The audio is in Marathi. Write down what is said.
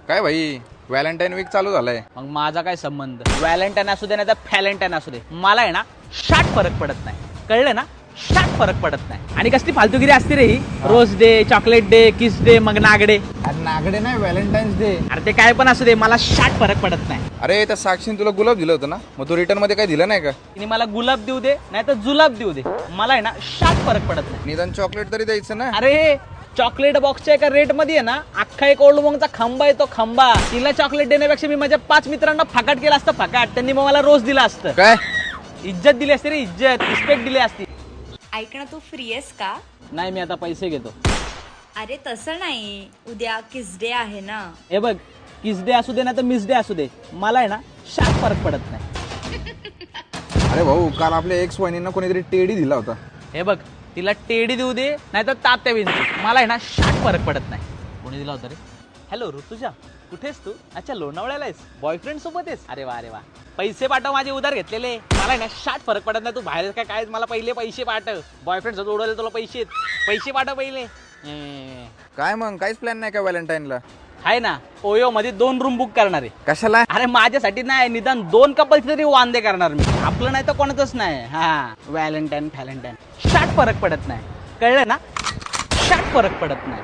काय भाई, व्हॅलेंटाईन वीक चालू झालाय. मग माझा काय संबंध? व्हॅलेंटाईन असू दे नाही तर फॅलेंटाईन असू दे, मला आहे ना शाट फरक पडत नाही. कळलं ना? शाट फरक पडत नाही. आणि कसली फालतूगिरी असते रे ही, रोज डे, चॉकलेट डे, किस डे, मग नागडे. अरे नागडे नाही, व्हॅलेंटाईन्स डे. अरे ते काय पण असू दे, मला शाट फरक पडत नाही. अरे त्या साक्षीने तुला गुलाब दिलं होतं ना, मग तू रिटर्न मध्ये काही दिलं नाही का? तिने मला गुलाब देऊ दे नाही तर जुलाब देऊ दे, मला आहे ना शाट फरक पडत नाही. निदान चॉकलेट तरी द्यायचं ना. अरे चॉकलेट बॉक्सच्या एका रेट मध्ये आहे ना अख्खा एक ओल्ड मॉंगचा खांबा येतो, खांबा. तिला चॉकलेट देण्यापेक्षा मी माझ्या 5 मित्रांना फकाट केला असतं, फकाट. त्यांनी मग मला रोज दिला असतं. काय इज्जत दिली असते रे, इज्जत, रिस्पेक्ट दिली असती. ऐक ना, तू फ्री आहेस का? नाही, मी आता पैसे घेतो. अरे तसं नाही, उद्या किस डे आहे ना. हे बघ, किस डे असू दे ना तर मिस डे असू दे, मला आहे ना शाट फरक पडत नाही. अरे भाऊ, काल आपल्या एक्स वहिनींना कोणीतरी टेडी दिला होता. हे बघ, तिला टेडी देऊ दे नाही तर तात्या विंचू, मला आहे ना शाट फरक पडत नाही. कोणी दिला होता रे? हॅलो ऋतुजा, कुठेस तू? अच्छा, लोणावळ्याला आहेस? बॉयफ्रेंड सोबत आहेस? अरे वा, अरे वा. पैसे पाठव, माझे उधार घेतलेले. मला आहे ना शाट फरक पडत नाही. तू बाहेर काय, मला पहिले पैसे पाठव. बॉयफ्रेंड सोबत उडवले तुला पैसे पाठव पहिले. काय मग, काहीच प्लॅन नाही का व्हॅलेंटाईनला? आहे ना, ओयो मध्ये 2 रूम बुक करणार आहे. कशाला? अरे माझ्यासाठी नाही, निदान 2 कपल्स तरी वांदे करणार मी. आपलं नाही तर कोणाचंच नाही. हा, व्हॅलेंटाईन फॅलेंटाईन शाट फरक पडत नाही. कळलं ना? शाट फरक पडत नाही.